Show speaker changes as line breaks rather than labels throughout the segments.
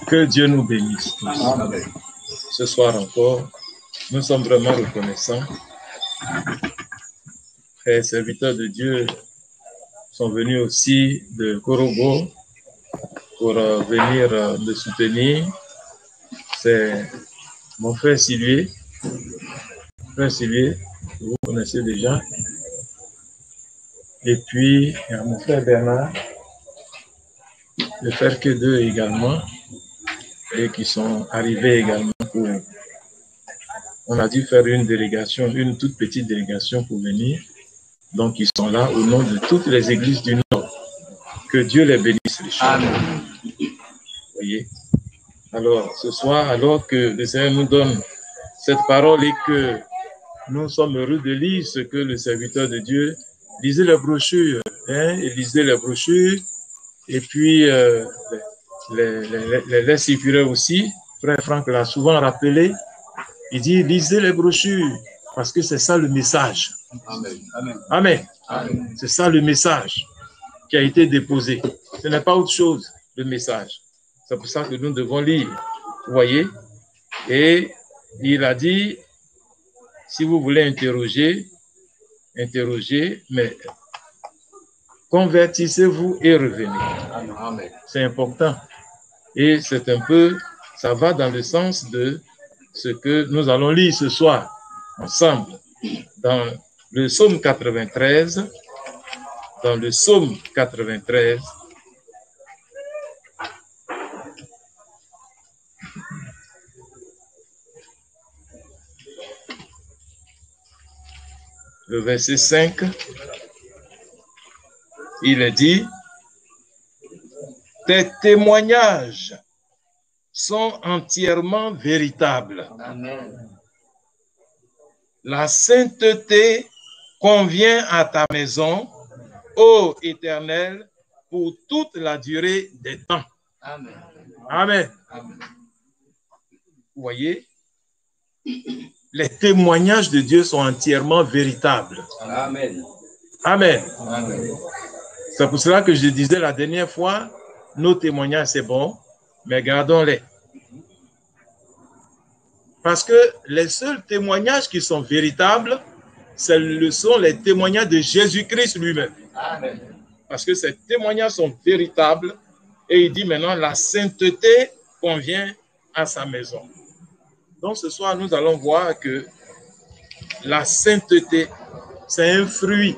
Que Dieu nous bénisse tous. Amen. Ce soir encore, nous sommes vraiment reconnaissants. Les serviteurs de Dieu sont venus aussi de Korogo pour venir me soutenir. C'est mon frère Sylvie. Frère Sylvie, vous connaissez déjà. Et puis, il y a mon frère Bernard, le frère Kedeux également, et qui sont arrivés également pour... On a dû faire une délégation, une toute petite délégation pour venir. Donc, ils sont là au nom de toutes les églises du Nord. Que Dieu les bénisse, les chers. Amen. Vous voyez? Alors, ce soir, alors que le Seigneur nous donne cette parole et que nous sommes heureux de lire ce que le serviteur de Dieu, lisez les brochures, hein, et lisez les brochures, et puis les circulaires aussi. Frère Franck l'a souvent rappelé, il dit lisez les brochures, parce que c'est ça le message. Amen. Amen. Amen. Amen. C'est ça le message qui a été déposé. Ce n'est pas autre chose, le message. C'est pour ça que nous devons lire. Vous voyez? Et il a dit, si vous voulez interroger, mais convertissez-vous et revenez. Amen. C'est important. Et c'est un peu, ça va dans le sens de ce que nous allons lire ce soir, ensemble, dans le psaume 93, dans le psaume 93, le verset 5, il est dit, tes témoignages sont entièrement véritables. Amen. La sainteté convient à ta maison, ô Éternel, pour toute la durée des temps. Amen. Amen. Amen. Vous voyez, les témoignages de Dieu sont entièrement véritables. Amen. Amen. Amen. C'est pour cela que je disais la dernière fois, nos témoignages c'est bon, mais gardons-les. Parce que les seuls témoignages qui sont véritables, ce sont les témoignages de Jésus-Christ lui-même. Amen. Parce que ces témoignages sont véritables et il dit maintenant la sainteté convient à sa maison. Donc ce soir, nous allons voir que la sainteté, c'est un fruit.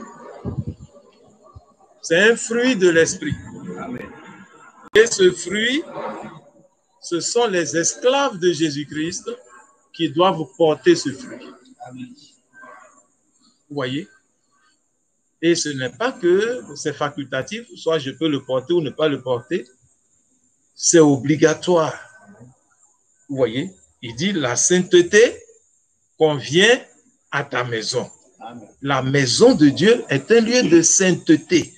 C'est un fruit de l'esprit. Amen. Et ce fruit, ce sont les esclaves de Jésus-Christ qui doivent porter ce fruit. Amen. Vous voyez? Et ce n'est pas que c'est facultatif, soit je peux le porter ou ne pas le porter. C'est obligatoire. Vous voyez? Il dit la sainteté convient à ta maison. Amen. La maison de Dieu est un lieu de sainteté.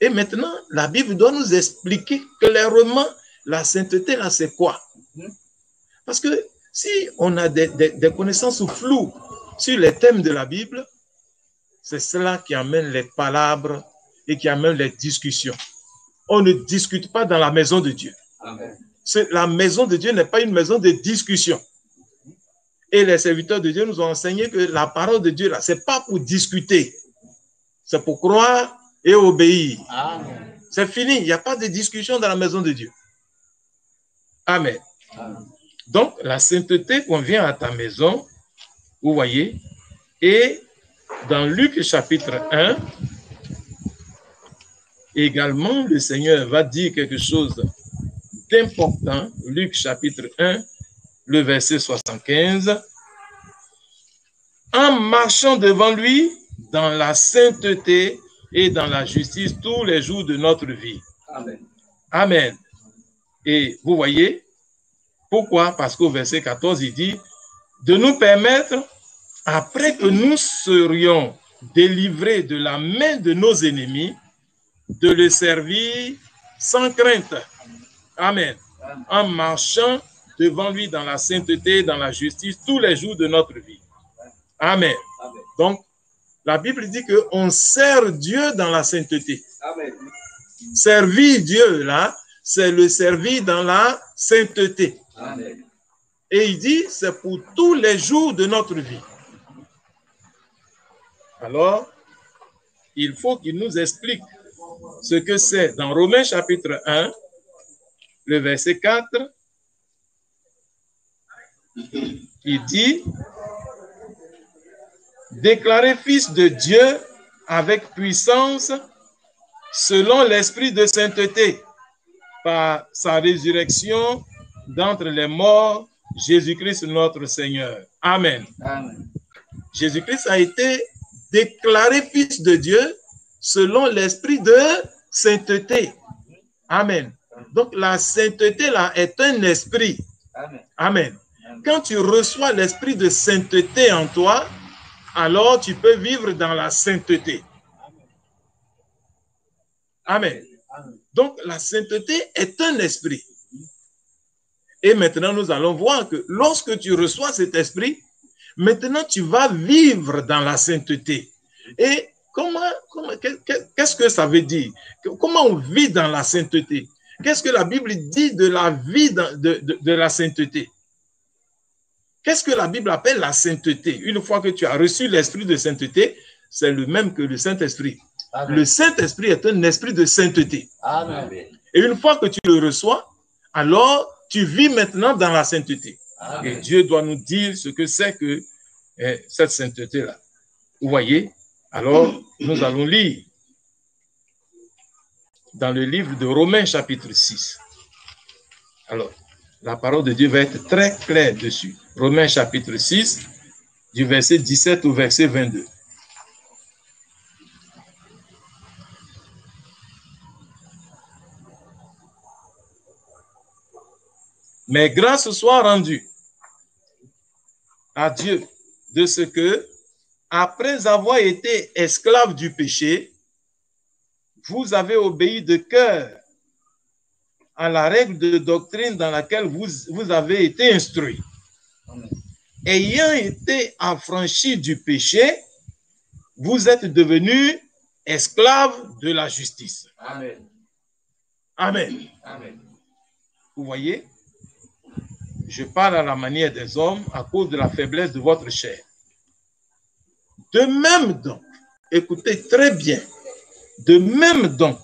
Et maintenant, la Bible doit nous expliquer clairement la sainteté, là, c'est quoi? Parce que si on a des connaissances floues sur les thèmes de la Bible, c'est cela qui amène les palabres et qui amène les discussions. On ne discute pas dans la maison de Dieu. Amen. La maison de Dieu n'est pas une maison de discussion. Et les serviteurs de Dieu nous ont enseigné que la parole de Dieu, là, ce n'est pas pour discuter. C'est pour croire et obéir. C'est fini. Il n'y a pas de discussion dans la maison de Dieu. Amen. Amen. Donc, la sainteté convient à ta maison, vous voyez, et dans Luc chapitre 1, également, le Seigneur va dire quelque chose d'important. Luc chapitre 1, le verset 75. En marchant devant lui dans la sainteté et dans la justice tous les jours de notre vie. Amen. Amen. Et vous voyez, pourquoi? Parce qu'au verset 14, il dit de nous permettre, après que nous serions délivrés de la main de nos ennemis, de le servir sans crainte. Amen. En marchant devant lui dans la sainteté, dans la justice, tous les jours de notre vie. Amen. Amen. Donc, la Bible dit qu'on sert Dieu dans la sainteté. Amen. Servir Dieu, là, c'est le servir dans la sainteté.
Amen.
Et il dit, c'est pour tous les jours de notre vie. Alors, il faut qu'il nous explique ce que c'est dans Romains chapitre 1, le verset 4. Il dit, déclaré fils de Dieu avec puissance selon l'esprit de sainteté par sa résurrection d'entre les morts, Jésus-Christ notre Seigneur. Amen.
Amen.
Jésus-Christ a été déclaré fils de Dieu selon l'esprit de sainteté. Amen. Donc la sainteté là est un esprit.
Amen.
Amen. Quand tu reçois l'esprit de sainteté en toi, alors tu peux vivre dans la sainteté. Amen. Donc la sainteté est un esprit. Et maintenant nous allons voir que lorsque tu reçois cet esprit, maintenant tu vas vivre dans la sainteté. Et qu'est-ce que ça veut dire? Comment on vit dans la sainteté? Qu'est-ce que la Bible dit de la vie de la sainteté? Qu'est-ce que la Bible appelle la sainteté? Une fois que tu as reçu l'esprit de sainteté, c'est le même que le Saint-Esprit. Le Saint-Esprit est un esprit de sainteté.
Amen.
Et une fois que tu le reçois, alors tu vis maintenant dans la sainteté.
Amen.
Et Dieu doit nous dire ce que c'est que cette sainteté-là. Vous voyez? Alors, nous allons lire dans le livre de Romains chapitre 6. Alors, la parole de Dieu va être très claire dessus. Romains chapitre 6, du verset 17 au verset 22. Mais grâce soit rendue à Dieu de ce que, après avoir été esclave du péché, vous avez obéi de cœur à la règle de doctrine dans laquelle vous avez été instruit. Ayant été affranchis du péché, vous êtes devenus esclaves de la justice.
Amen.
Amen.
Amen.
Vous voyez? Je parle à la manière des hommes à cause de la faiblesse de votre chair. De même donc, écoutez très bien, de même donc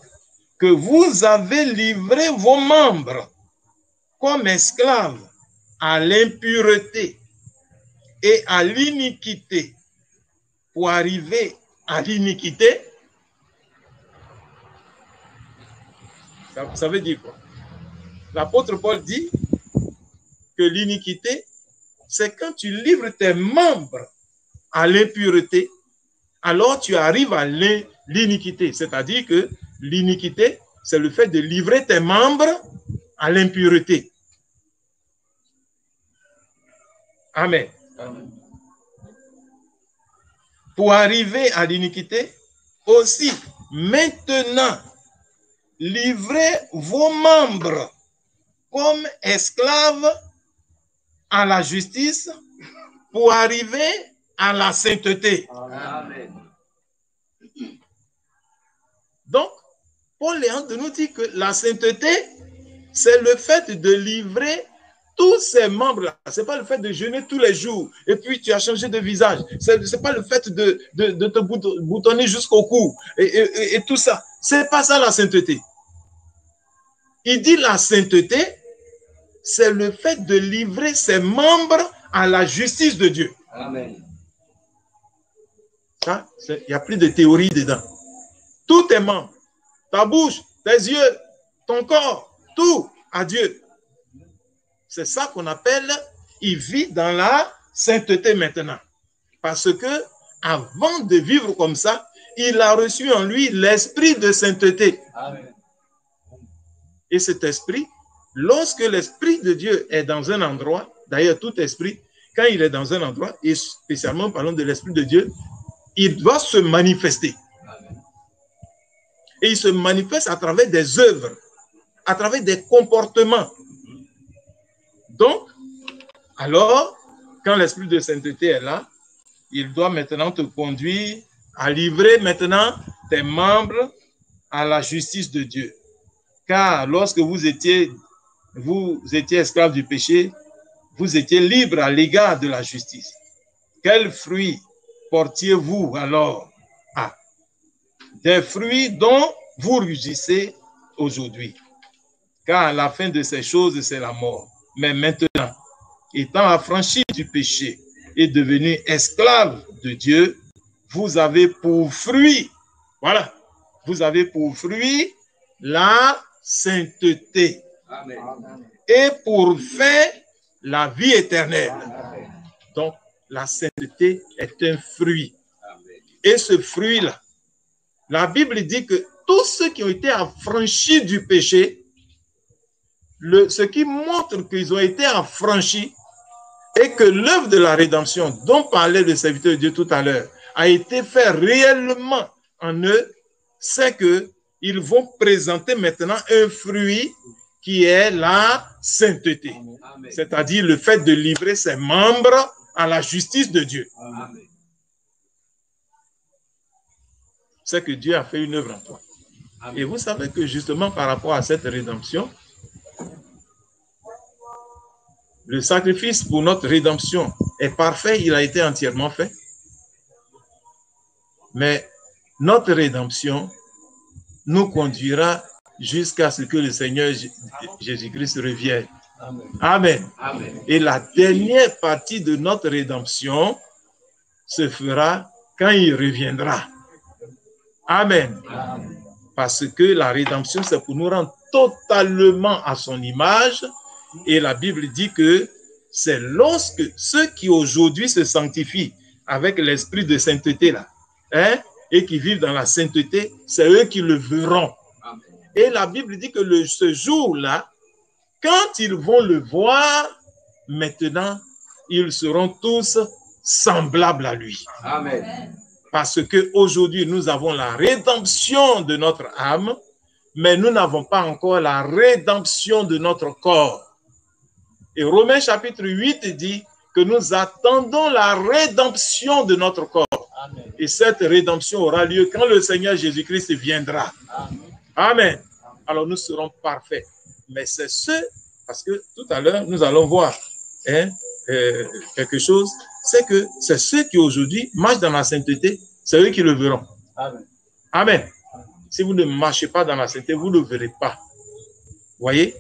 que vous avez livré vos membres comme esclaves à l'impureté et à l'iniquité pour arriver à l'iniquité, ça veut dire quoi? L'apôtre Paul dit que l'iniquité, c'est quand tu livres tes membres à l'impureté, alors tu arrives à l'iniquité. C'est-à-dire que l'iniquité, c'est le fait de livrer tes membres à l'impureté. Amen.
Amen.
Pour arriver à l'iniquité, aussi, maintenant, livrez vos membres comme esclaves à la justice pour arriver à la sainteté.
Amen.
Donc, Paul est en train de nous dire que la sainteté, c'est le fait de livrer tous ces membres-là. Ce n'est pas le fait de jeûner tous les jours et puis tu as changé de visage. Ce n'est pas le fait de te boutonner jusqu'au cou et tout ça. Ce n'est pas ça la sainteté. Il dit la sainteté, c'est le fait de livrer ses membres à la justice de Dieu.
Amen.
Il n'y a plus de théorie dedans. Tous tes membres, ta bouche, tes yeux, ton corps, tout à Dieu. C'est ça qu'on appelle, il vit dans la sainteté maintenant. Parce que avant de vivre comme ça, il a reçu en lui l'esprit de sainteté.
Amen.
Et cet esprit, lorsque l'esprit de Dieu est dans un endroit, d'ailleurs tout esprit, quand il est dans un endroit, et spécialement parlons de l'esprit de Dieu, il doit se manifester. Et il se manifeste à travers des œuvres, à travers des comportements. Donc, alors, quand l'esprit de sainteté est là, il doit maintenant te conduire à livrer maintenant tes membres à la justice de Dieu. Car lorsque vous étiez esclave du péché, vous étiez libre à l'égard de la justice. Quels fruits portiez-vous alors? Ah, des fruits dont vous rugissez aujourd'hui. Car la fin de ces choses, c'est la mort. Mais maintenant, étant affranchis du péché et devenus esclaves de Dieu, vous avez pour fruit, voilà, vous avez pour fruit la sainteté. Amen. Et pour fin, la vie éternelle. Amen. Donc, la sainteté est un fruit. Amen. Et ce fruit-là, la Bible dit que tous ceux qui ont été affranchis du péché, ce qui montre qu'ils ont été affranchis et que l'œuvre de la rédemption dont parlait le serviteur de Dieu tout à l'heure a été fait réellement en eux, c'est qu'ils vont présenter maintenant un fruit qui est la sainteté. C'est-à-dire le fait de livrer ses membres à la justice de Dieu. C'est que Dieu a fait une œuvre en toi. Et vous savez que justement par rapport à cette rédemption, le sacrifice pour notre rédemption est parfait, il a été entièrement fait. Mais notre rédemption nous conduira jusqu'à ce que le Seigneur Jésus-Christ revienne. Amen. Amen. Et la dernière partie de notre rédemption se fera quand il reviendra. Amen. Amen. Parce que la rédemption, c'est pour nous rendre totalement à son image. Et la Bible dit que c'est lorsque ceux qui aujourd'hui se sanctifient avec l'esprit de sainteté là, hein, et qui vivent dans la sainteté, c'est eux qui le verront. Amen. Et la Bible dit que ce jour-là, quand ils vont le voir, maintenant, ils seront tous semblables à lui. Amen. Parce qu'aujourd'hui, nous avons la rédemption de notre âme, mais nous n'avons pas encore la rédemption de notre corps. Et Romains chapitre 8 dit que nous attendons la rédemption de notre corps. Amen. Et cette rédemption aura lieu quand le Seigneur Jésus-Christ viendra. Amen. Amen. Alors nous serons parfaits. Mais c'est parce que tout à l'heure, nous allons voir quelque chose, c'est que c'est ceux qui aujourd'hui marchent dans la sainteté, c'est eux qui le verront. Amen. Amen. Si vous ne marchez pas dans la sainteté, vous ne le verrez pas. Vous voyez?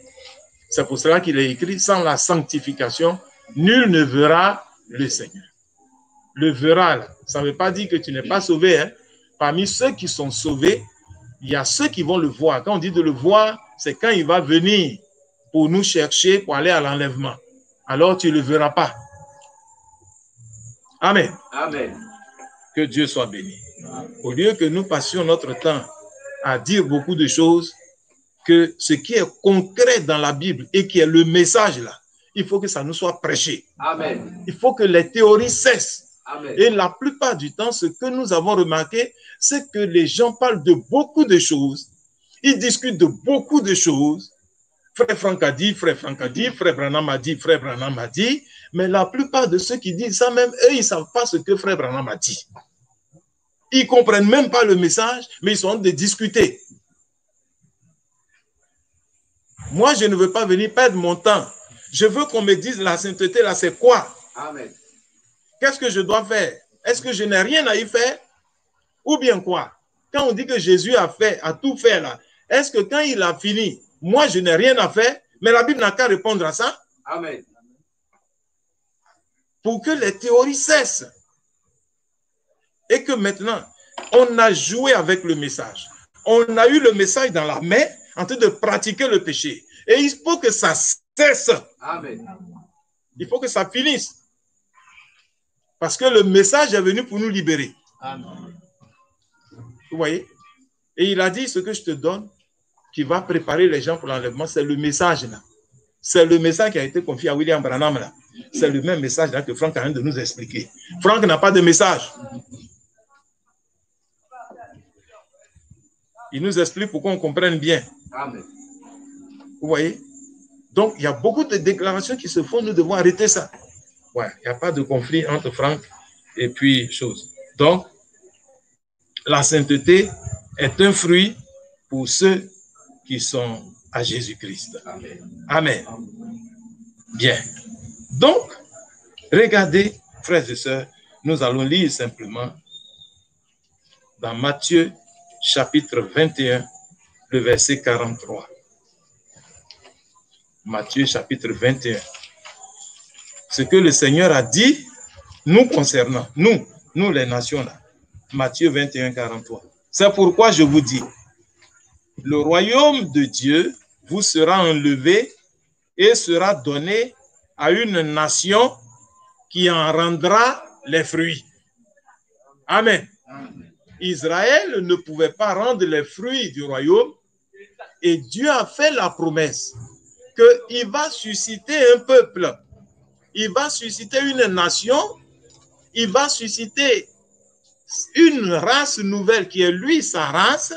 C'est pour cela qu'il est écrit, sans la sanctification, nul ne verra le Seigneur. Le verra, là, ça ne veut pas dire que tu n'es pas sauvé. Hein. Parmi ceux qui sont sauvés, il y a ceux qui vont le voir. Quand on dit de le voir, c'est quand il va venir pour nous chercher, pour aller à l'enlèvement. Alors tu ne le verras pas. Amen. Amen. Que Dieu soit béni. Au lieu que nous passions notre temps à dire beaucoup de choses, que ce qui est concret dans la Bible et qui est le message là, il faut que ça nous soit prêché. Amen. Il faut que les théories cessent. Amen. Et la plupart du temps, ce que nous avons remarqué, c'est que les gens parlent de beaucoup de choses. Ils discutent de beaucoup de choses. Frère Franck a dit, Frère Franck a dit, Frère Branham a dit, Frère Branham a dit. Mais la plupart de ceux qui disent ça, même eux, ils ne savent pas ce que Frère Branham a dit. Ils ne comprennent même pas le message, mais ils sont en train de discuter. Moi, je ne veux pas venir perdre mon temps. Je veux qu'on me dise la sainteté, là, c'est quoi? Amen. Qu'est-ce que je dois faire? Est-ce que je n'ai rien à y faire? Ou bien quoi? Quand on dit que Jésus a tout fait là, est-ce que quand il a fini, moi, je n'ai rien à faire, mais la Bible n'a qu'à répondre à ça? Amen. Pour que les théories cessent. Et que maintenant, on a joué avec le message. On a eu le message dans la main en train de pratiquer le péché. Et il faut que ça cesse. Amen. Il faut que ça finisse. Parce que le message est venu pour nous libérer. Amen. Vous voyez? Et il a dit, ce que je te donne, qui va préparer les gens pour l'enlèvement, c'est le message là. C'est le message qui a été confié à William Branham là. C'est le même message là que Franck a rien de nous expliquer. Franck n'a pas de message. Il nous explique pour qu'on comprenne bien. Amen. Vous voyez? Donc, il y a beaucoup de déclarations qui se font. Nous devons arrêter ça. Ouais, il n'y a pas de conflit entre Franck et puis chose. Donc, la sainteté est un fruit pour ceux qui sont à Jésus-Christ. Amen. Bien. Donc, regardez, frères et sœurs, nous allons lire simplement dans Matthieu chapitre 21, le verset 43. Matthieu chapitre 21. Ce que le Seigneur a dit nous concernant, nous les nations là. Matthieu 21, 43. C'est pourquoi je vous dis, le royaume de Dieu vous sera enlevé et sera donné à une nation qui en rendra les fruits. Amen. Israël ne pouvait pas rendre les fruits du royaume et Dieu a fait la promesse qu'il va susciter un peuple, il va susciter une nation, il va susciter une race nouvelle qui est lui, sa race,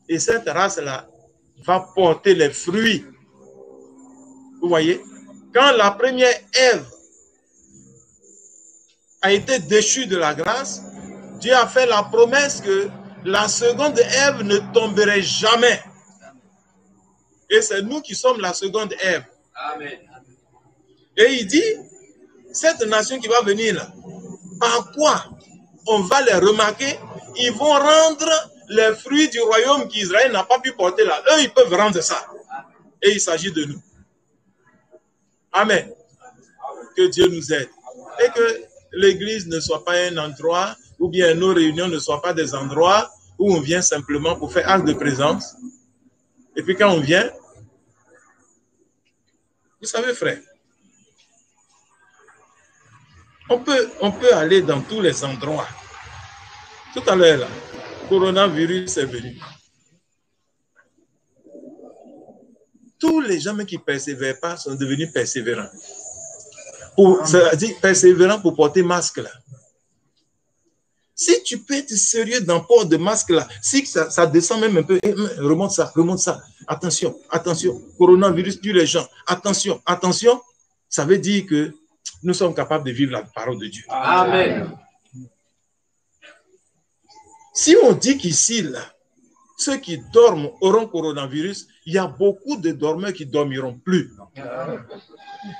et cette race-là va porter les fruits. Vous voyez, quand la première Ève a été déchue de la grâce, Dieu a fait la promesse que la seconde Ève ne tomberait jamais. Et c'est nous qui sommes la seconde Ève. Amen. Et il dit, cette nation qui va venir là, par quoi on va les remarquer? Ils vont rendre les fruits du royaume qu'Israël n'a pas pu porter là. Eux, ils peuvent rendre ça. Et il s'agit de nous. Amen. Que Dieu nous aide. Et que l'église ne soit pas un endroit, ou bien nos réunions ne soient pas des endroits où on vient simplement pour faire acte de présence. Et puis quand on vient, vous savez, frère, on peut aller dans tous les endroits. Tout à l'heure, là, le coronavirus est venu. Tous les gens qui ne persévèrent pas sont devenus persévérants. C'est-à-dire persévérants pour porter masque là. Si tu peux être sérieux dans le port de masque là, si ça descend même un peu, remonte ça, attention, attention, coronavirus tue les gens, attention, attention, ça veut dire que nous sommes capables de vivre la parole de Dieu. Amen. Si on dit qu'ici, là, ceux qui dorment auront coronavirus, il y a beaucoup de dormeurs qui ne dormiront plus.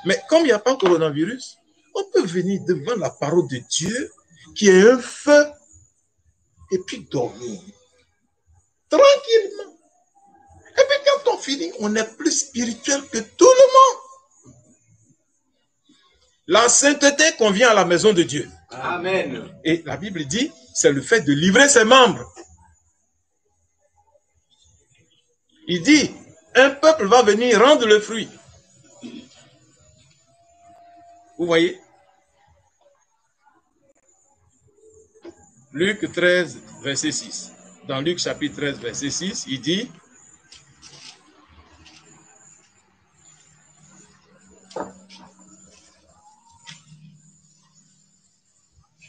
Mais comme il n'y a pas de coronavirus, on peut venir devant la parole de Dieu qui est un feu et puis dormir tranquillement. Et puis quand on finit, on est plus spirituel que tout le monde. La sainteté convient à la maison de Dieu. Amen. Et la Bible dit, c'est le fait de livrer ses membres. Il dit, un peuple va venir rendre le fruit. Vous voyez? Luc 13, verset 6. Dans Luc chapitre 13, verset 6, il dit,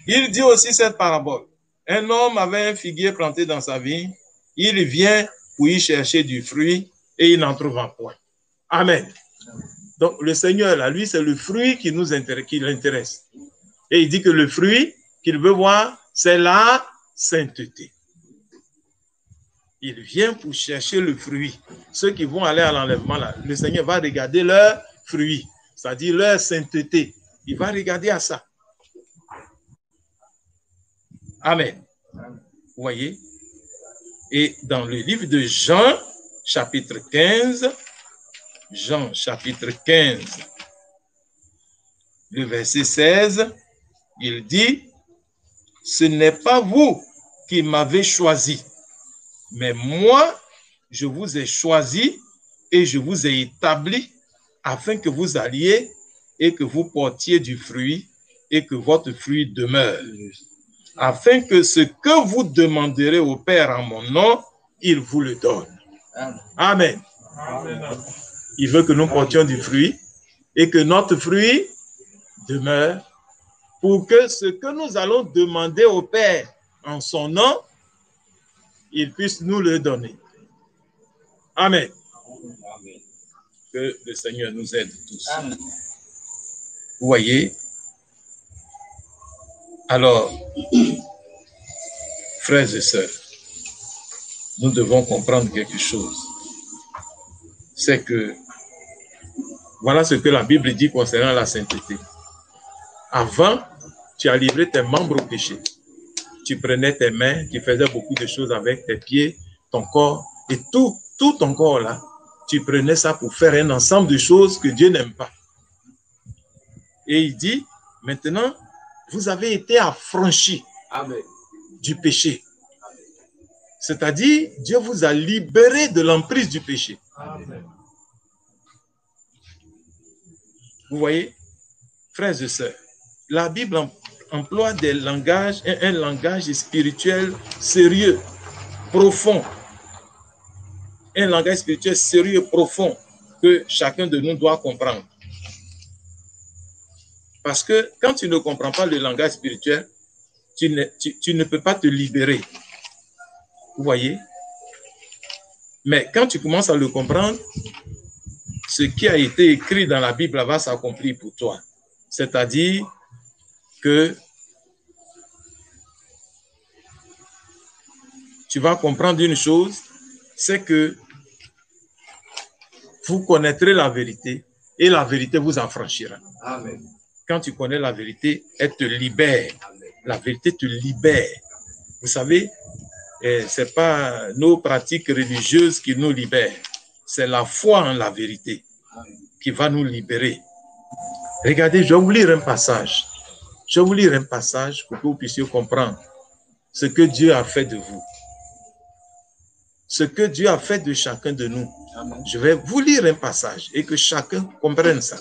il dit aussi cette parabole. Un homme avait un figuier planté dans sa vigne. Il vient pour y chercher du fruit et il n'en trouve point. Amen. Donc le Seigneur, là, lui, c'est le fruit qui l'intéresse. Et il dit que le fruit qu'il veut voir, c'est la sainteté. Il vient pour chercher le fruit. Ceux qui vont aller à l'enlèvement, là, le Seigneur va regarder leur fruit, c'est-à-dire leur sainteté. Il va regarder à ça. Amen. Vous voyez? Et dans le livre de Jean, chapitre 15, Jean, chapitre 15, le verset 16, il dit, « Ce n'est pas vous qui m'avez choisi, mais moi, je vous ai choisi et je vous ai établi afin que vous alliez et que vous portiez du fruit et que votre fruit demeure. Afin que ce que vous demanderez au Père en mon nom, il vous le donne. » Amen. Amen. Il veut que nous portions du fruit et que notre fruit demeure pour que ce que nous allons demander au Père en son nom, il puisse nous le donner. Amen. Amen. Que le Seigneur nous aide tous. Amen. Vous voyez? Alors, frères et sœurs, nous devons comprendre quelque chose. c'est que voilà ce que la Bible dit concernant la sainteté. Avant, tu as livré tes membres au péché. Tu prenais tes mains, tu faisais beaucoup de choses avec tes pieds, ton corps, et tout ton corps là, tu prenais ça pour faire un ensemble de choses que Dieu n'aime pas. Et il dit, maintenant, vous avez été affranchis du péché. C'est-à-dire, Dieu vous a libéré de l'emprise du péché. Amen. Vous voyez, frères et sœurs, la Bible emploie un langage spirituel sérieux, profond. Un langage spirituel sérieux, profond, que chacun de nous doit comprendre. Parce que quand tu ne comprends pas le langage spirituel, tu ne peux pas te libérer. Vous voyez? Mais quand tu commences à le comprendre, ce qui a été écrit dans la Bible va s'accomplir pour toi. C'est-à-dire que tu vas comprendre une chose, c'est que vous connaîtrez la vérité et la vérité vous affranchira. Amen. Quand tu connais la vérité, elle te libère. Amen. La vérité te libère. Vous savez, ce n'est pas nos pratiques religieuses qui nous libèrent. C'est la foi en la vérité qui va nous libérer. Regardez, je vais vous lire un passage. Je vais vous lire un passage pour que vous puissiez comprendre ce que Dieu a fait de vous. Ce que Dieu a fait de chacun de nous. Amen. Je vais vous lire un passage et que chacun comprenne ça.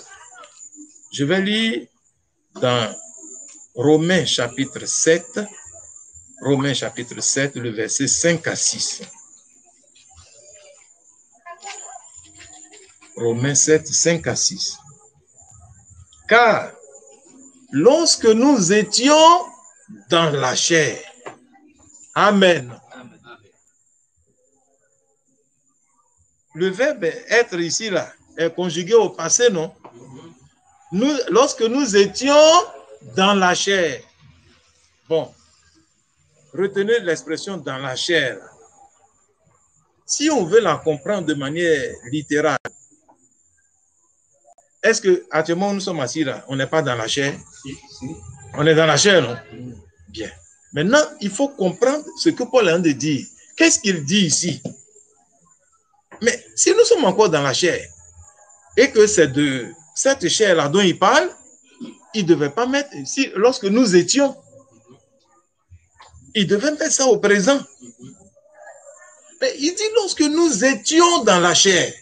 Je vais lire dans Romains chapitre 7, le verset 5 à 6. Romains 7, 5 à 6. Car lorsque nous étions dans la chair, Amen. Le verbe être ici, là, est conjugué au passé, non? Lorsque nous étions dans la chair. Bon, retenez l'expression dans la chair. Si on veut la comprendre de manière littérale, est-ce que actuellement nous sommes assis là, on n'est pas dans la chair? On est dans la chair, non? Bien. Maintenant, il faut comprendre ce que Paul a de dire. Qu'est-ce qu'il dit ici? Mais si nous sommes encore dans la chair, et que c'est de cette chair-là dont il parle, il ne devait pas mettre, lorsque nous étions, il devait mettre ça au présent. Mais il dit lorsque nous étions dans la chair.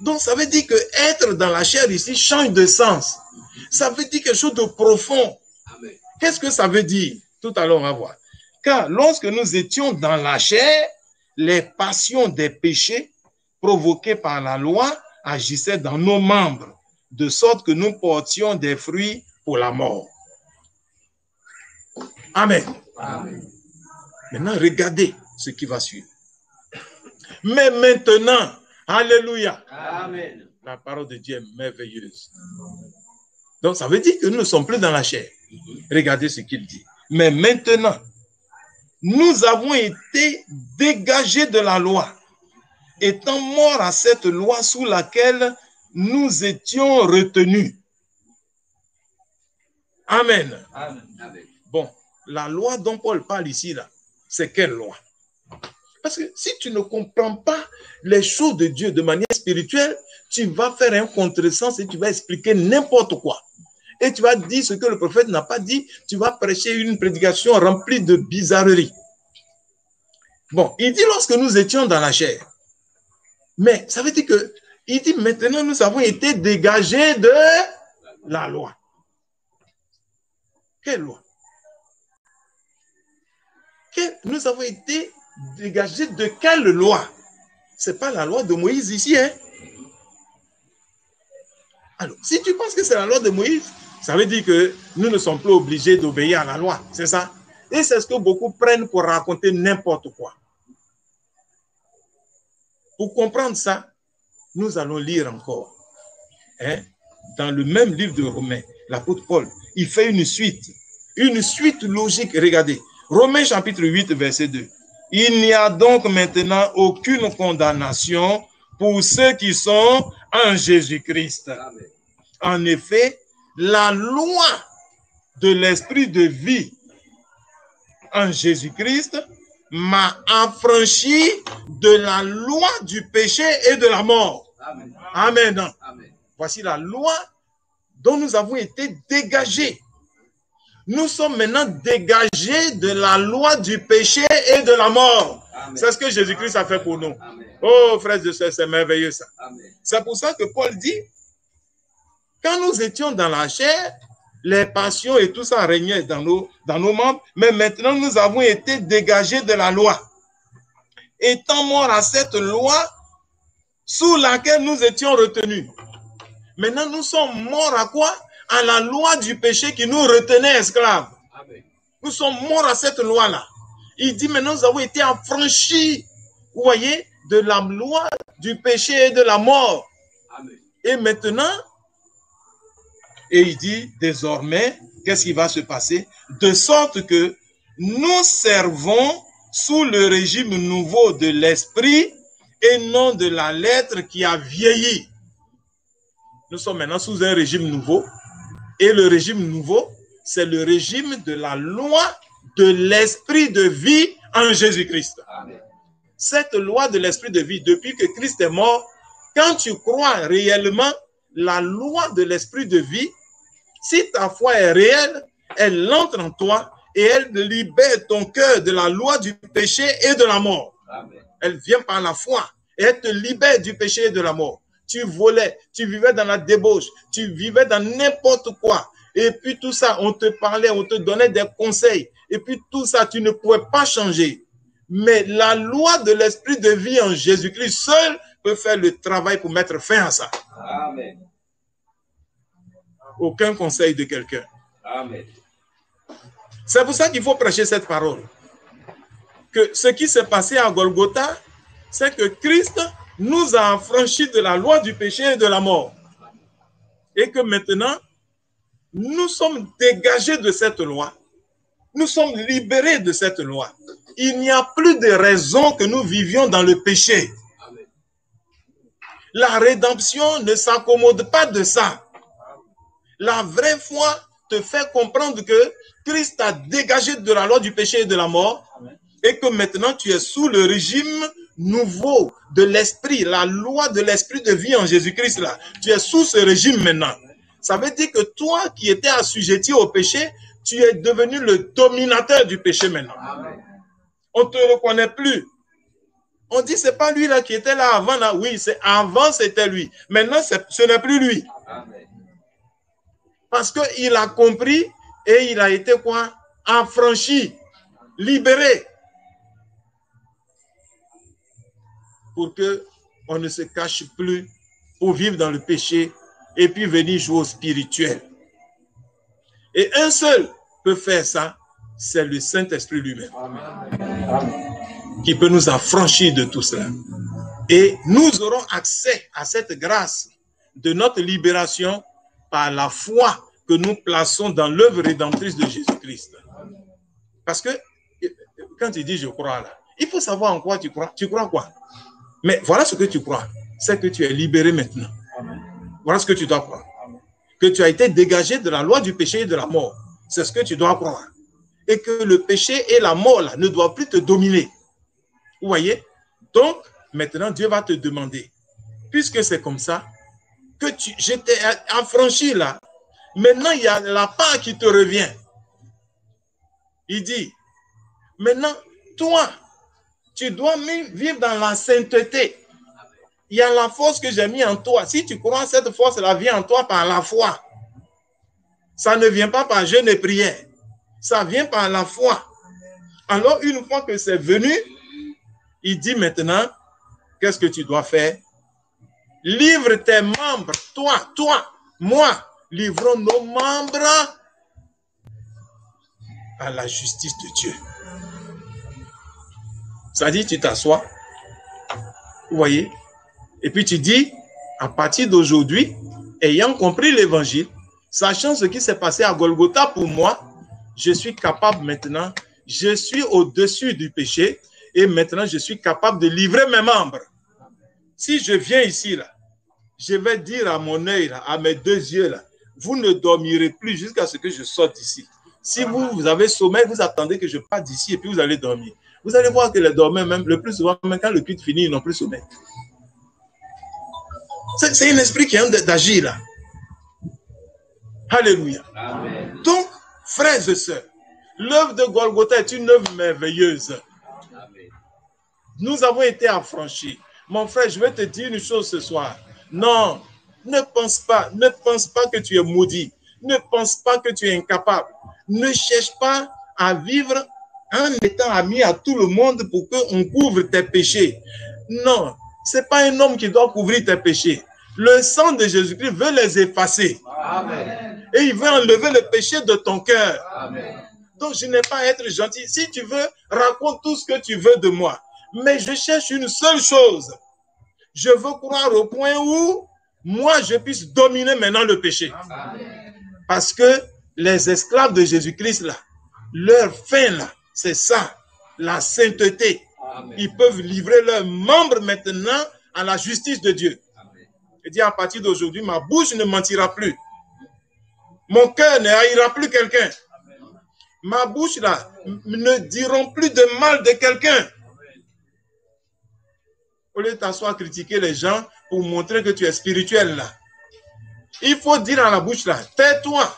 Donc ça veut dire que être dans la chair ici change de sens. Ça veut dire quelque chose de profond. Qu'est-ce que ça veut dire? Tout à l'heure on va voir. Car lorsque nous étions dans la chair, les passions des péchés provoqués par la loi agissaient dans nos membres, de sorte que nous portions des fruits pour la mort. Amen. Amen. Maintenant, regardez ce qui va suivre. Mais maintenant, alléluia. Amen. La parole de Dieu est merveilleuse. Donc, ça veut dire que nous ne sommes plus dans la chair. Regardez ce qu'il dit. Mais maintenant, nous avons été dégagés de la loi, étant morts à cette loi sous laquelle nous étions retenus. Amen. Amen. Bon, la loi dont Paul parle ici, là, c'est quelle loi? Parce que si tu ne comprends pas les choses de Dieu de manière spirituelle, tu vas faire un contresens et tu vas expliquer n'importe quoi. Et tu vas dire ce que le prophète n'a pas dit, tu vas prêcher une prédication remplie de bizarreries. Bon, il dit lorsque nous étions dans la chair. Mais ça veut dire que, il dit maintenant nous avons été dégagés de la loi. Quelle loi? Nous avons été dégagés de quelle loi? Ce n'est pas la loi de Moïse ici, hein? Alors, si tu penses que c'est la loi de Moïse, ça veut dire que nous ne sommes plus obligés d'obéir à la loi, c'est ça? Et c'est ce que beaucoup prennent pour raconter n'importe quoi. Pour comprendre ça, nous allons lire encore. Hein? Dans le même livre de Romains, l'apôtre Paul, il fait une suite logique. Regardez, Romains chapitre 8, verset 2. Il n'y a donc maintenant aucune condamnation pour ceux qui sont en Jésus-Christ. En effet, la loi de l'esprit de vie en Jésus-Christ m'a affranchi de la loi du péché et de la mort. Amen. Amen. Amen. Voici la loi dont nous avons été dégagés. Nous sommes maintenant dégagés de la loi du péché et de la mort. C'est ce que Jésus-Christ a fait pour nous. Amen. Oh, frères et sœurs, c'est merveilleux ça. C'est pour ça que Paul dit, quand nous étions dans la chair, les passions et tout ça régnaient dans nos membres, mais maintenant nous avons été dégagés de la loi. Étant morts à cette loi sous laquelle nous étions retenus. Maintenant nous sommes morts à quoi? À la loi du péché qui nous retenait esclaves. Amen. Nous sommes morts à cette loi-là. Il dit maintenant nous avons été affranchis, vous voyez, de la loi du péché et de la mort. Amen. Et maintenant, et il dit désormais, qu'est-ce qui va se passer? De sorte que nous servons sous le régime nouveau de l'esprit et non de la lettre qui a vieilli. Nous sommes maintenant sous un régime nouveau. Et le régime nouveau, c'est le régime de la loi de l'esprit de vie en Jésus-Christ. Cette loi de l'esprit de vie, depuis que Christ est mort, quand tu crois réellement la loi de l'esprit de vie, si ta foi est réelle, elle entre en toi et elle libère ton cœur de la loi du péché et de la mort. Amen. Elle vient par la foi et elle te libère du péché et de la mort. Tu volais, tu vivais dans la débauche, tu vivais dans n'importe quoi. Et puis tout ça, on te parlait, on te donnait des conseils. Et puis tout ça, tu ne pouvais pas changer. Mais la loi de l'esprit de vie en Jésus-Christ seul peut faire le travail pour mettre fin à ça. Amen. Aucun conseil de quelqu'un. Amen. C'est pour ça qu'il faut prêcher cette parole. Que ce qui s'est passé à Golgotha, c'est que Christ nous a affranchis de la loi du péché et de la mort. Et que maintenant, nous sommes dégagés de cette loi. Nous sommes libérés de cette loi. Il n'y a plus de raison que nous vivions dans le péché. Amen. La rédemption ne s'accommode pas de ça. La vraie foi te fait comprendre que Christ t'a dégagé de la loi du péché et de la mort. Amen. Et que maintenant tu es sous le régime nouveau de l'esprit, la loi de l'esprit de vie en Jésus-Christ là. Tu es sous ce régime maintenant. Ça veut dire que toi qui étais assujetti au péché, tu es devenu le dominateur du péché maintenant. Amen. On ne te reconnaît plus. On dit c'est pas lui là qui était là avant là. Oui, c'est avant c'était lui. Maintenant ce n'est plus lui. Amen. Parce qu'il a compris et il a été quoi? Affranchi, libéré. Pour qu'on ne se cache plus pour vivre dans le péché et puis venir jouer au spirituel. Et un seul peut faire ça, c'est le Saint-Esprit lui-même. Qui peut nous affranchir de tout cela. Et nous aurons accès à cette grâce de notre libération par la foi que nous plaçons dans l'œuvre rédemptrice de Jésus-Christ. Parce que quand tu dis je crois là, il faut savoir en quoi tu crois. Tu crois quoi? Mais voilà ce que tu crois. C'est que tu es libéré maintenant. Amen. Voilà ce que tu dois croire. Amen. Que tu as été dégagé de la loi du péché et de la mort. C'est ce que tu dois croire. Et que le péché et la mort là, ne doivent plus te dominer. Vous voyez? Donc, maintenant, Dieu va te demander, puisque c'est comme ça, que j'étais affranchi là, maintenant il y a la part qui te revient. Il dit, maintenant, toi, tu dois vivre dans la sainteté. Il y a la force que j'ai mis en toi. Si tu crois, cette force, elle vient en toi par la foi. Ça ne vient pas par jeûne et prière. Ça vient par la foi. Alors, une fois que c'est venu, il dit maintenant, qu'est-ce que tu dois faire? Livre tes membres, toi, moi, livrons nos membres à la justice de Dieu. Ça dit, tu t'assois, vous voyez, et puis tu dis, à partir d'aujourd'hui, ayant compris l'évangile, sachant ce qui s'est passé à Golgotha pour moi, je suis capable maintenant, je suis au-dessus du péché, et maintenant je suis capable de livrer mes membres. Si je viens ici, là, je vais dire à mon œil, là, à mes deux yeux, là, vous ne dormirez plus jusqu'à ce que je sorte d'ici. Si vous avez sommeil, vous attendez que je parte d'ici et puis vous allez dormir. Vous allez voir que les dormeurs, même le plus souvent, même quand le culte finit, ils n'ont plus sommeil. C'est un esprit qui est d'agir là. Alléluia. Amen. Donc, frères et sœurs, l'œuvre de Golgotha est une œuvre merveilleuse. Amen. Nous avons été affranchis. Mon frère, je vais te dire une chose ce soir. Non, ne pense pas que tu es maudit. Ne pense pas que tu es incapable. Ne cherche pas à vivre en étant ami à tout le monde pour qu'on couvre tes péchés. Non, ce n'est pas un homme qui doit couvrir tes péchés. Le sang de Jésus-Christ veut les effacer. Amen. Et il veut enlever le péché de ton cœur. Amen. Donc, je n'ai pas à être gentil. Si tu veux, raconte tout ce que tu veux de moi. Mais je cherche une seule chose. Je veux croire au point où moi, je puisse dominer maintenant le péché. Amen. Parce que les esclaves de Jésus-Christ, là, leur fin, là, c'est ça, la sainteté. Amen. Ils peuvent livrer leurs membres maintenant à la justice de Dieu. Amen. Je dis, à partir d'aujourd'hui, ma bouche ne mentira plus. Mon cœur ne haïra plus quelqu'un. Ma bouche, là, ne diront plus de mal de quelqu'un. Au lieu de t'asseoir critiquer les gens pour montrer que tu es spirituel, là. Il faut dire à la bouche, là, tais-toi.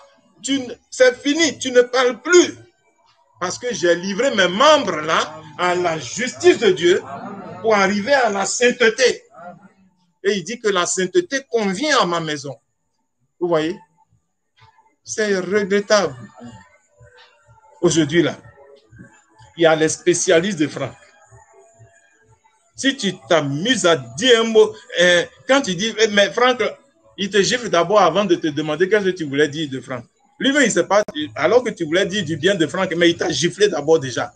C'est fini, tu ne parles plus. Parce que j'ai livré mes membres, là, à la justice de Dieu pour arriver à la sainteté. Et il dit que la sainteté convient à ma maison. Vous voyez? C'est regrettable. Aujourd'hui, là, il y a les spécialistes de Franck. Si tu t'amuses à dire un mot, quand tu dis, mais Franck, il te gifle d'abord avant de te demander qu'est-ce que tu voulais dire de Franck. Lui-même, il ne sait pas, alors que tu voulais dire du bien de Franck, mais il t'a giflé d'abord déjà.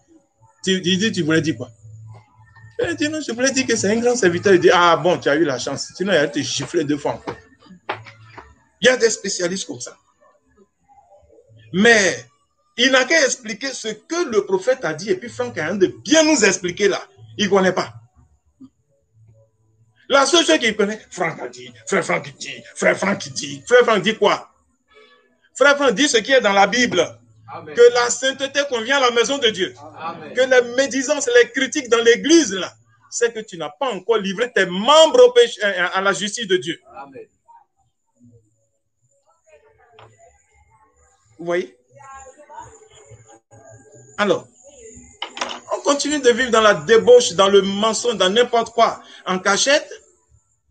Tu dis, tu voulais dire quoi? Il dit, non, je voulais dire que c'est un grand serviteur. Il dit, ah bon, tu as eu la chance. Sinon, il allait te gifler 2 fois encore. Il y a des spécialistes comme ça. Mais il n'a qu'à expliquer ce que le prophète a dit. Et puis Franck a rien de bien nous expliquer là. Il ne connaît pas. La seule chose qu'il connaît, Franck a dit, frère Franck dit, frère Franck dit. Frère Franck dit quoi? Frère Franck dit ce qui est dans la Bible. Amen. Que la sainteté convient à la maison de Dieu. Amen. Que les médisances, les critiques dans l'église, là, c'est que tu n'as pas encore livré tes membres au péché, à la justice de Dieu. Amen. Vous voyez? Alors, on continue de vivre dans la débauche, dans le mensonge, dans n'importe quoi, en cachette.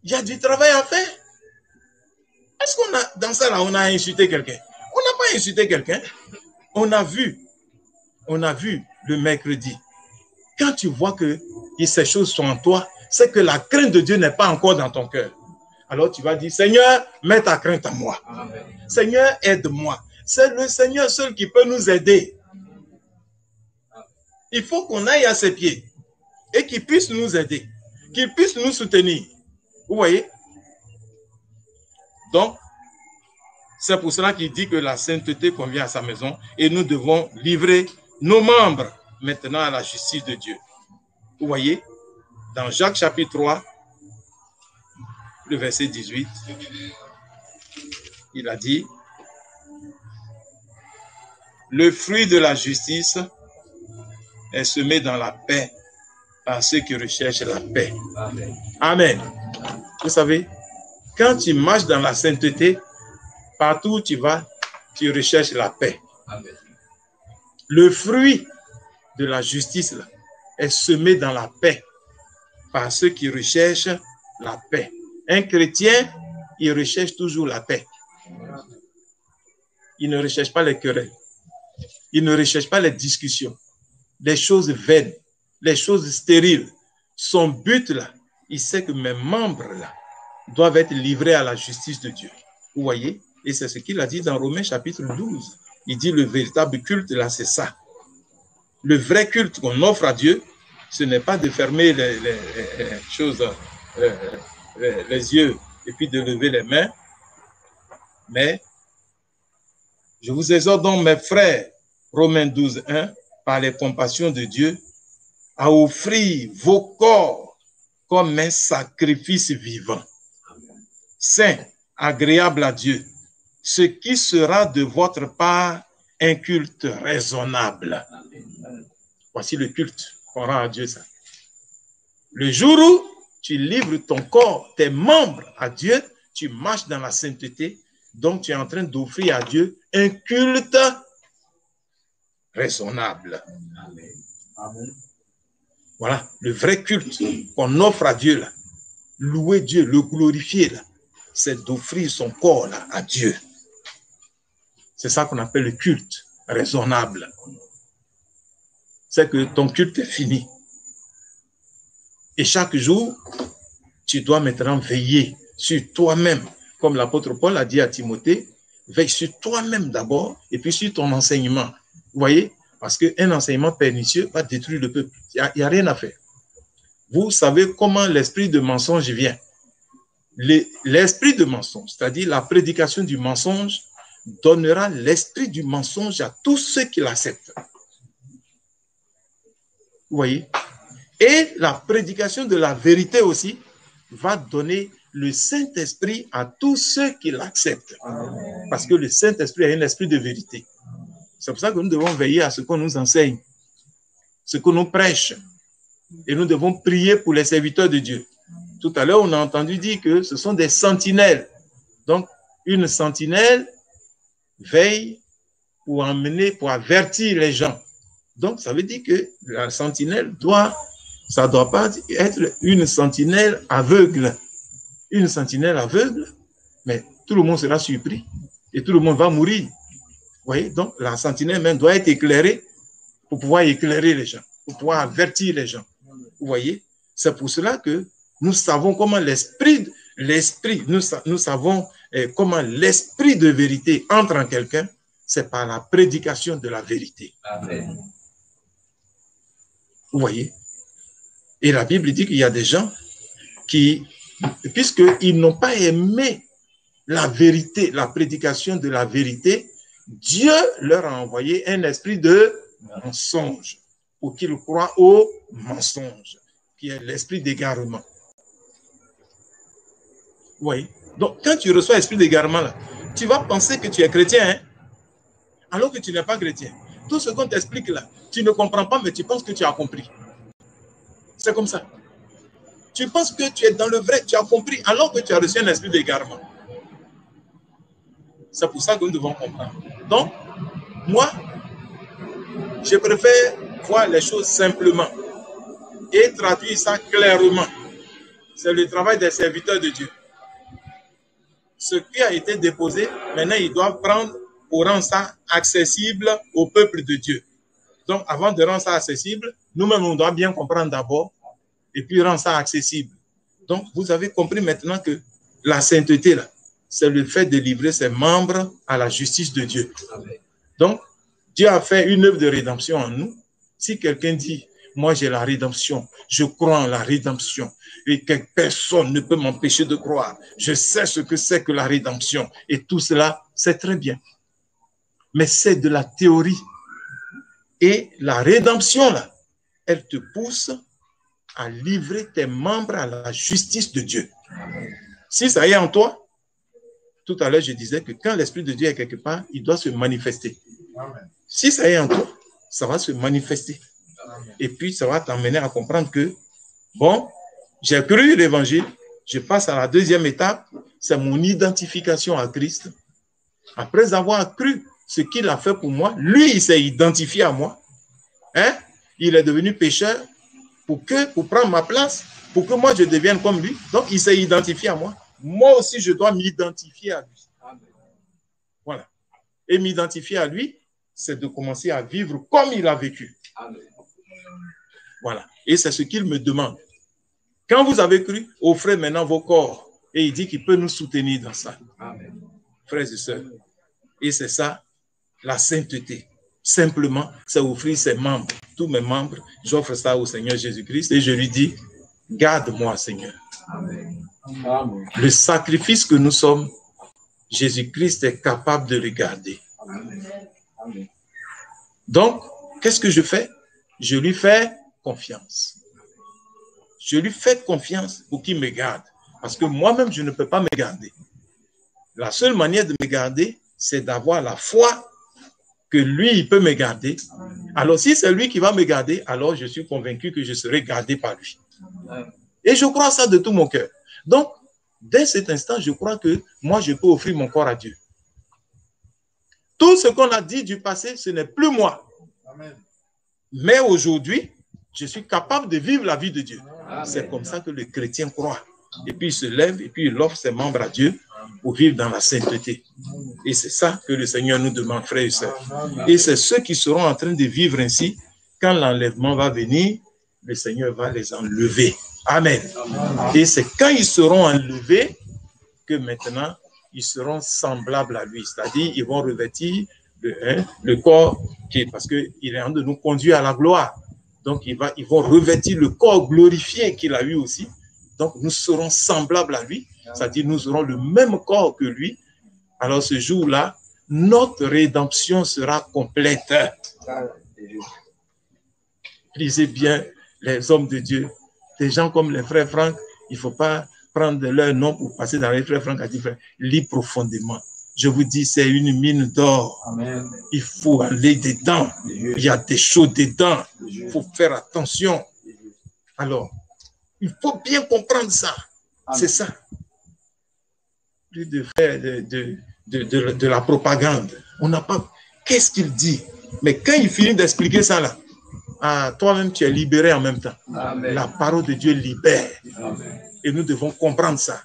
Il y a du travail à faire. Est-ce qu'on a, dans ça là, on a insulté quelqu'un? On n'a pas insulté quelqu'un. On a vu le mercredi. Quand tu vois que ces choses sont en toi, c'est que la crainte de Dieu n'est pas encore dans ton cœur. Alors tu vas dire, Seigneur, mets ta crainte en moi. Amen. Seigneur, aide-moi. C'est le Seigneur seul qui peut nous aider. Il faut qu'on aille à ses pieds et qu'il puisse nous aider, qu'il puisse nous soutenir. Vous voyez? Donc, c'est pour cela qu'il dit que la sainteté convient à sa maison et nous devons livrer nos membres maintenant à la justice de Dieu. Vous voyez? Dans Jacques chapitre 3, le verset 18, il a dit, le fruit de la justice est semé dans la paix par ceux qui recherchent la paix. Amen. Amen. Vous savez, quand tu marches dans la sainteté, partout où tu vas, tu recherches la paix. Amen. Le fruit de la justice là, est semé dans la paix par ceux qui recherchent la paix. Un chrétien, il recherche toujours la paix. Il ne recherche pas les querelles. Il ne recherche pas les discussions, les choses vaines, les choses stériles. Son but là, il sait que mes membres là doivent être livrés à la justice de Dieu. Vous voyez? Et c'est ce qu'il a dit dans Romains chapitre 12. Il dit le véritable culte là, c'est ça. Le vrai culte qu'on offre à Dieu, ce n'est pas de fermer les choses, les yeux et puis de lever les mains. Mais je vous exhorte donc, mes frères, Romains 12, 1, par les compassions de Dieu, à offrir vos corps comme un sacrifice vivant, saint, agréable à Dieu, ce qui sera de votre part un culte raisonnable. Voici le culte qu'on rend à Dieu, ça. Le jour où tu livres ton corps, tes membres à Dieu, tu marches dans la sainteté, donc tu es en train d'offrir à Dieu un culte raisonnable. Amen. Voilà, le vrai culte qu'on offre à Dieu, là, louer Dieu, le glorifier, là, c'est d'offrir son corps là, à Dieu. C'est ça qu'on appelle le culte raisonnable. C'est que ton culte est fini. Et chaque jour, tu dois maintenant veiller sur toi-même. Comme l'apôtre Paul a dit à Timothée, veille sur toi-même d'abord et puis sur ton enseignement. Vous voyez? Parce qu'un enseignement pernicieux va détruire le peuple. Il n'y a rien à faire. Vous savez comment l'esprit de mensonge vient. L'esprit de mensonge, c'est-à-dire la prédication du mensonge, donnera l'esprit du mensonge à tous ceux qui l'acceptent. Vous voyez? Et la prédication de la vérité aussi va donner le Saint-Esprit à tous ceux qui l'acceptent. Parce que le Saint-Esprit est un esprit de vérité. C'est pour ça que nous devons veiller à ce qu'on nous enseigne, ce qu'on nous prêche. Et nous devons prier pour les serviteurs de Dieu. Tout à l'heure, on a entendu dire que ce sont des sentinelles. Donc, une sentinelle veille pour emmener, pour avertir les gens. Donc, ça veut dire que la sentinelle ça ne doit pas être une sentinelle aveugle. Une sentinelle aveugle, mais tout le monde sera surpris et tout le monde va mourir. Vous voyez, donc la sentinelle même doit être éclairée pour pouvoir éclairer les gens, pour pouvoir avertir les gens. Vous voyez, c'est pour cela que nous savons comment nous savons comment l'esprit de vérité entre en quelqu'un, c'est par la prédication de la vérité. Amen. Vous voyez? Et la Bible dit qu'il y a des gens qui, puisqu'ils n'ont pas aimé la vérité, la prédication de la vérité, Dieu leur a envoyé un esprit de mensonge pour qu'ils croient au mensonge, qui est l'esprit d'égarement. Vous voyez? Donc, quand tu reçois l'esprit d'égarement, là, tu vas penser que tu es chrétien, hein? Alors que tu n'es pas chrétien. Tout ce qu'on t'explique là, tu ne comprends pas, mais tu penses que tu as compris. C'est comme ça. Tu penses que tu es dans le vrai, tu as compris, alors que tu as reçu un esprit d'égarement. C'est pour ça que nous devons comprendre. Donc, moi, je préfère voir les choses simplement et traduire ça clairement. C'est le travail des serviteurs de Dieu. Ce qui a été déposé, maintenant, ils doivent prendre pour rendre ça accessible au peuple de Dieu. Donc, avant de rendre ça accessible, nous-mêmes, on doit bien comprendre d'abord et puis rendre ça accessible. Donc, vous avez compris maintenant que la sainteté, là, c'est le fait de livrer ses membres à la justice de Dieu. Donc, Dieu a fait une œuvre de rédemption en nous. Si quelqu'un dit, moi j'ai la rédemption, je crois en la rédemption, et que personne ne peut m'empêcher de croire, je sais ce que c'est que la rédemption, et tout cela, c'est très bien. Mais c'est de la théorie. Et la rédemption, là, elle te pousse à livrer tes membres à la justice de Dieu. Si ça y est en toi, tout à l'heure, je disais que quand l'Esprit de Dieu est quelque part, il doit se manifester. Amen. Si ça y est en toi, ça va se manifester. Amen. Et puis, ça va t'amener à comprendre que, bon, j'ai cru l'évangile, je passe à la deuxième étape, c'est mon identification à Christ. Après avoir cru ce qu'il a fait pour moi, lui, il s'est identifié à moi. Hein? Il est devenu pécheur pour prendre ma place, pour que moi, je devienne comme lui. Donc, il s'est identifié à moi. Moi aussi, je dois m'identifier à lui. Voilà. Et m'identifier à lui, c'est de commencer à vivre comme il a vécu. Voilà. Et c'est ce qu'il me demande. Quand vous avez cru, offrez maintenant vos corps. Et il dit qu'il peut nous soutenir dans ça. Amen. Frères et sœurs. Et c'est ça, la sainteté. Simplement, c'est offrir ses membres. Tous mes membres, j'offre ça au Seigneur Jésus-Christ et je lui dis, garde-moi, Seigneur. Amen. Amen. Le sacrifice que nous sommes, Jésus-Christ est capable de le garder. Amen. Donc, qu'est-ce que je fais? Je lui fais confiance. je lui fais confiance pour qu'il me garde. Parce que moi-même, je ne peux pas me garder. La seule manière de me garder, c'est d'avoir la foi que lui, il peut me garder. Alors, si c'est lui qui va me garder, alors je suis convaincu que je serai gardé par lui. Et je crois ça de tout mon cœur. Donc, dès cet instant, je crois que moi, je peux offrir mon corps à Dieu. Tout ce qu'on a dit du passé, ce n'est plus moi. Mais aujourd'hui, je suis capable de vivre la vie de Dieu. C'est comme ça que le chrétien croit. Et puis il se lève et puis il offre ses membres à Dieu pour vivre dans la sainteté. Et c'est ça que le Seigneur nous demande, frères et sœurs. Et c'est ceux qui seront en train de vivre ainsi, quand l'enlèvement va venir, le Seigneur va les enlever. Amen. Et c'est quand ils seront enlevés que maintenant, ils seront semblables à lui. C'est-à-dire, ils vont revêtir le corps, parce qu'il est en train de nous conduire à la gloire. Donc, ils vont revêtir le corps glorifié qu'il a eu aussi. Donc, nous serons semblables à lui. C'est-à-dire, nous aurons le même corps que lui. Alors, ce jour-là, notre rédemption sera complète. Lisez bien les hommes de Dieu. Des gens comme les frères Franck, il ne faut pas prendre leur nom pour passer dans les frères Franck à dire, frère, lis profondément. Je vous dis, c'est une mine d'or. Il faut aller dedans. Il y a des choses dedans. Il faut faire attention. Alors, il faut bien comprendre ça. C'est ça. Plus de faire de la propagande. On n'a pas... Qu'est-ce qu'il dit? Mais quand il finit d'expliquer ça là, toi-même tu es libéré en même temps. Amen. La parole de Dieu libère. Amen. Et nous devons comprendre ça.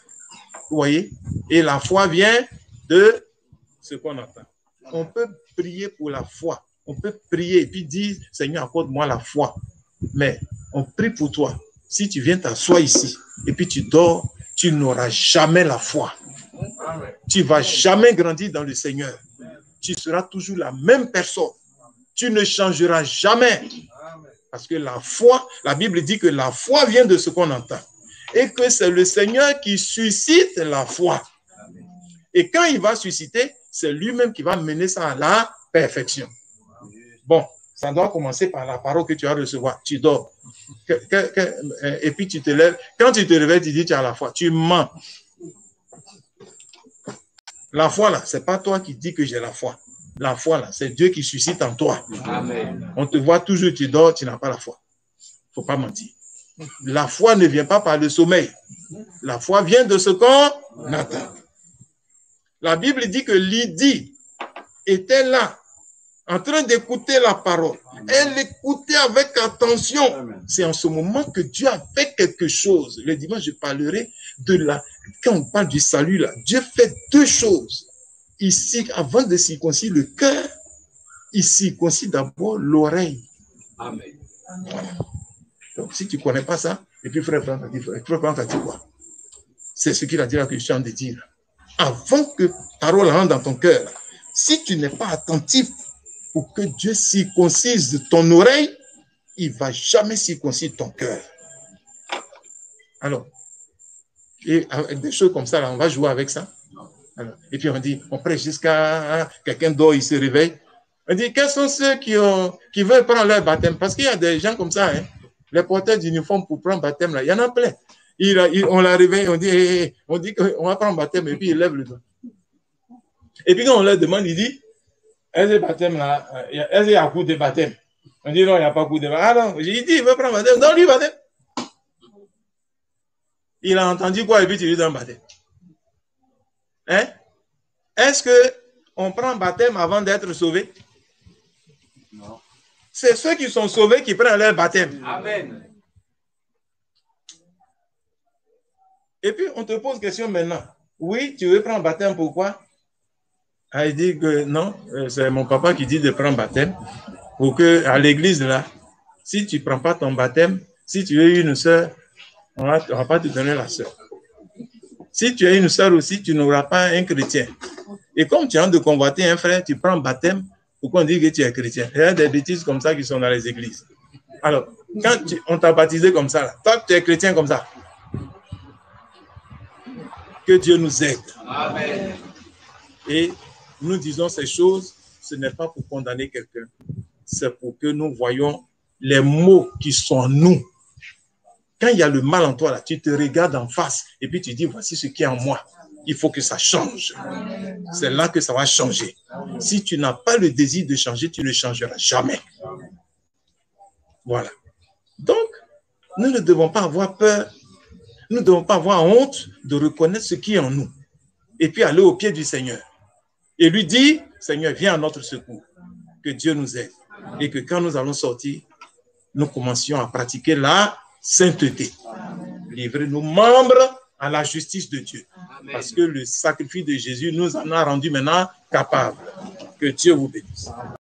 Vous voyez? Et la foi vient de ce qu'on entend. On peut prier pour la foi. On peut prier et puis dire, Seigneur, accorde-moi la foi. Mais on prie pour toi. Si tu viens t'asseoir ici et puis tu dors, tu n'auras jamais la foi. Tu ne vas jamais grandir dans le Seigneur. Tu seras toujours la même personne. Tu ne changeras jamais. Parce que la foi, la Bible dit que la foi vient de ce qu'on entend. Et que c'est le Seigneur qui suscite la foi. Et quand il va susciter, c'est lui-même qui va mener ça à la perfection. Bon, ça doit commencer par la parole que tu vas recevoir. Tu dors. Et puis tu te lèves. Quand tu te réveilles, tu dis tu as la foi. Tu mens. La foi, là, ce n'est pas toi qui dis que j'ai la foi. La foi, là, c'est Dieu qui suscite en toi. Amen. On te voit toujours, tu dors, tu n'as pas la foi. Il ne faut pas mentir. La foi ne vient pas par le sommeil. La foi vient de ce qu'on attend. La Bible dit que Lydie était là, en train d'écouter la parole. Elle écoutait avec attention. C'est en ce moment que Dieu a fait quelque chose. Le dimanche, je parlerai de la... Quand on parle du salut, là, Dieu fait deux choses. Ici, avant de circoncire le cœur, il circoncit d'abord l'oreille. Amen. Voilà. Donc, si tu ne connais pas ça, et puis frère Franck a dit quoi? C'est ce qu'il a dit là que je suis en train de dire. Avant que ta parole rentre dans ton cœur, si tu n'es pas attentif pour que Dieu circoncise ton oreille, il ne va jamais circoncire ton cœur. Alors, et avec des choses comme ça, là, on va jouer avec ça. Alors, et puis on dit, on prêche jusqu'à quelqu'un dort, il se réveille. On dit, quels sont ceux qui veulent prendre leur baptême? Parce qu'il y a des gens comme ça, hein, les porteurs d'uniforme pour prendre baptême, là, il y en a plein. On la réveille, on dit qu'on va prendre baptême, et puis il lève le doigt. Et puis quand on leur demande, il dit, est-ce que baptême là, est-ce qu'il y a un coup de baptême? On dit non, il n'y a pas de coup de baptême. Ah non, il dit, il veut prendre baptême, donne-lui baptême. Il a entendu quoi et puis tu lui donnes baptême. Hein? Est-ce qu'on prend baptême avant d'être sauvé? Non. C'est ceux qui sont sauvés qui prennent leur baptême. Amen. Et puis on te pose question maintenant. Oui, tu veux prendre baptême, pourquoi? Ah, il dit que non, c'est mon papa qui dit de prendre baptême. Pour que à l'église là, si tu ne prends pas ton baptême, si tu es une sœur, on ne va pas te donner la sœur. Si tu es une sœur aussi, tu n'auras pas un chrétien. Et comme tu as de convoiter un frère, tu prends baptême, pourquoi on dit que tu es chrétien? Il y a des bêtises comme ça qui sont dans les églises. Alors, quand on t'a baptisé comme ça, là, toi tu es chrétien comme ça. Que Dieu nous aide. Amen. Et nous disons ces choses, ce n'est pas pour condamner quelqu'un, c'est pour que nous voyions les mots qui sont en nous. Quand il y a le mal en toi, là, tu te regardes en face et puis tu dis, voici ce qui est en moi. Il faut que ça change. C'est là que ça va changer. Si tu n'as pas le désir de changer, tu ne changeras jamais. Voilà. Donc, nous ne devons pas avoir peur, nous ne devons pas avoir honte de reconnaître ce qui est en nous. Et puis aller au pied du Seigneur. Et lui dire, Seigneur, viens à notre secours. Que Dieu nous aide. Et que quand nous allons sortir, nous commencions à pratiquer la sainteté. Livrer nos membres à la justice de Dieu. Parce que le sacrifice de Jésus nous en a rendu maintenant capables. Que Dieu vous bénisse.